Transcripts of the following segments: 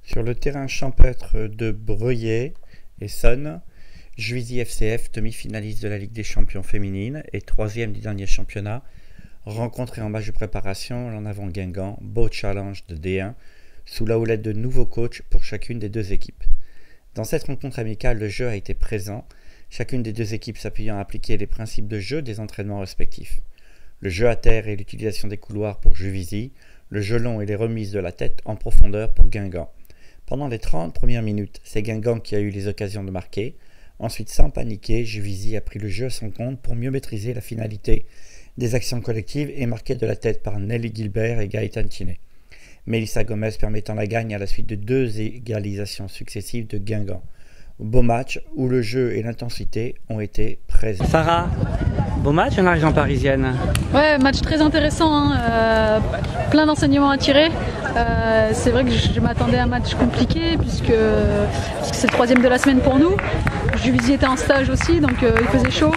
Sur le terrain champêtre de Breuillé et Sonne, Juvisy FCF, demi-finaliste de la Ligue des Champions féminine et troisième du dernier championnat, rencontré en match de préparation l'en avant Guingamp, beau challenge de D1, sous la houlette de nouveaux coachs pour chacune des deux équipes. Dans cette rencontre amicale, le jeu a été présent, chacune des deux équipes s'appuyant à appliquer les principes de jeu des entraînements respectifs. Le jeu à terre et l'utilisation des couloirs pour Juvisy, le jeu long et les remises de la tête en profondeur pour Guingamp. Pendant les 30 premières minutes, c'est Guingamp qui a eu les occasions de marquer. Ensuite, sans paniquer, Juvisy a pris le jeu à son compte pour mieux maîtriser la finalité des actions collectives et marqué de la tête par Nelly Gilbert et Gaëtan Tinet. Mélissa Gomez permettant la gagne à la suite de deux égalisations successives de Guingamp. Beau match où le jeu et l'intensité ont été présents. Sarah, beau match en région parisienne. Ouais, match très intéressant, plein d'enseignements à tirer. C'est vrai que je m'attendais à un match compliqué puisque c'est le troisième de la semaine pour nous. Juvisy était en stage aussi, donc il faisait chaud.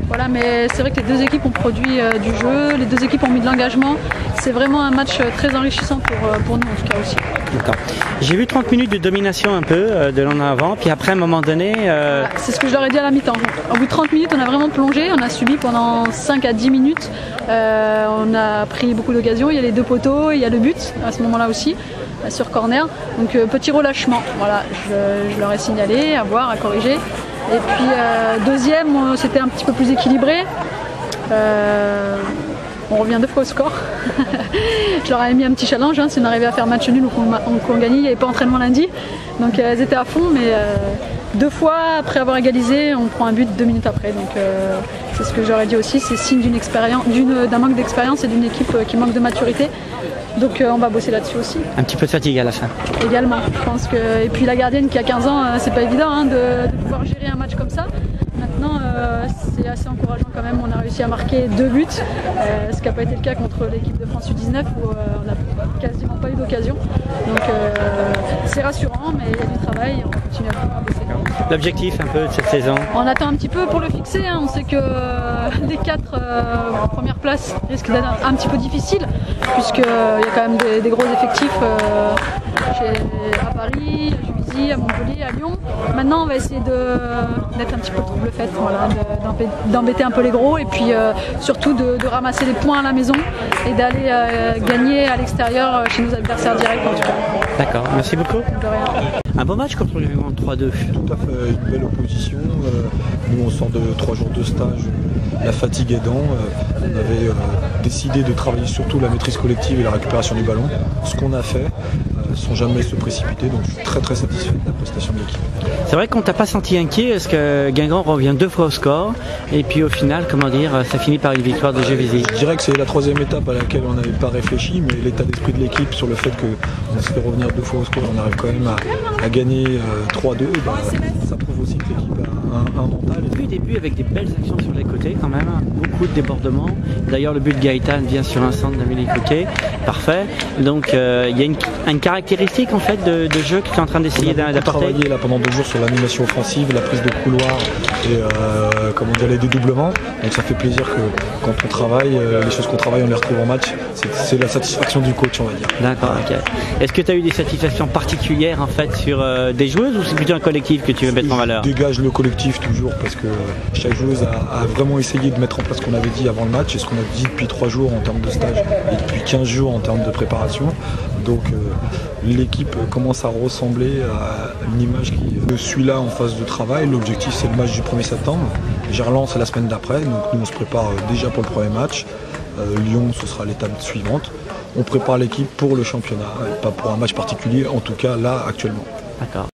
Voilà, mais c'est vrai que les deux équipes ont produit du jeu, les deux équipes ont mis de l'engagement. C'est vraiment un match très enrichissant pour nous en tout cas aussi. D'accord. J'ai vu 30 minutes de domination un peu de l'en avant, puis après à un moment donné... C'est ce que je leur ai dit à la mi-temps. Au bout de 30 minutes, on a vraiment plongé, on a subi pendant 5 à 10 minutes. On a pris beaucoup d'occasions, il y a les deux poteaux, il y a le but à ce moment-là aussi, sur corner. Donc petit relâchement, voilà, je leur ai signalé, à voir, à corriger. Et puis deuxième, c'était un petit peu plus équilibré. On revient 2 fois au score. Je leur avais mis un petit challenge, si on arrivait à faire match nul ou qu'on gagnait, il n'y avait pas entraînement lundi. Donc elles étaient à fond, mais 2 fois après avoir égalisé, on prend un but 2 minutes après. Donc c'est ce que j'aurais dit aussi, c'est signe d'un manque d'expérience et d'une équipe qui manque de maturité. Donc on va bosser là-dessus aussi. Un petit peu de fatigue à la fin. Également, je pense que. Et puis la gardienne qui a 15 ans, c'est pas évident de pouvoir gérer un match comme ça. Maintenant, c'est assez encourageant quand même. On a réussi à marquer 2 buts, ce qui n'a pas été le cas contre l'équipe de France U19 où on n'a quasiment pas eu d'occasion. Donc c'est rassurant, mais il y a du travail et on va continuer à bosser. L'objectif un peu de cette saison? On attend un petit peu pour le fixer. On sait que les 4 premières places risquent d'être un petit peu difficiles, puisqu'il y a quand même des gros effectifs à Paris, à Juvisy, à Montpellier, à Lyon. Maintenant, on va essayer d'être un petit peu trouble-fête, voilà, d'embêter un peu les gros et puis surtout de ramasser des points à la maison et d'aller gagner à l'extérieur chez nos adversaires directs en tout cas. D'accord, merci beaucoup. De rien. Un beau match contre le Guingamp 3-2. Tout à fait, une belle opposition. Nous, on sort de 3 jours de stage, la fatigue aidant. On avait décidé de travailler surtout la maîtrise collective et la récupération du ballon. Ce qu'on a fait, sans jamais se précipiter. Donc, je suis très très satisfait de la prestation de l'équipe. C'est vrai qu'on t'a pas senti inquiet parce que Guingamp revient 2 fois au score et puis au final, comment dire, ça finit par une victoire de Juvisy. Je dirais que c'est la 3e étape à laquelle on n'avait pas réfléchi, mais l'état d'esprit de l'équipe sur le fait qu'on se fait revenir 2 fois au score, on arrive quand même à gagner 3-2, ça prouve aussi que l'équipe a un mental. Depuis le début avec des belles actions sur les côtés quand même, beaucoup de débordements. D'ailleurs le but de Gaëtan vient sur un centre d'Amélie Coquet, parfait. Donc il y a une caractéristique en fait de jeu que tu es en train d'essayer d'apporter. On a travaillé là pendant 2 jours sur l'animation offensive, la prise de couloir et comment dire, les dédoublements. Donc ça fait plaisir que quand on travaille, les choses qu'on travaille on les retrouve en match. C'est la satisfaction du coach, on va dire. D'accord, ok. Est-ce que tu as eu des satisfactions particulières en fait sur des joueuses ou c'est plutôt un collectif que tu veux mettre en valeur? Je dégage le collectif toujours parce que chaque joueuse a vraiment essayé de mettre en place ce qu'on avait dit avant le match et ce qu'on a dit depuis 3 jours en termes de stage et depuis 15 jours en termes de préparation. Donc l'équipe commence à ressembler à une image qui suit là en phase de travail. L'objectif c'est le match du 1er septembre. Gerland c'est la semaine d'après, donc nous on se prépare déjà pour le premier match. Lyon ce sera l'étape suivante. On prépare l'équipe pour le championnat, pas pour un match particulier, en tout cas là actuellement. D'accord.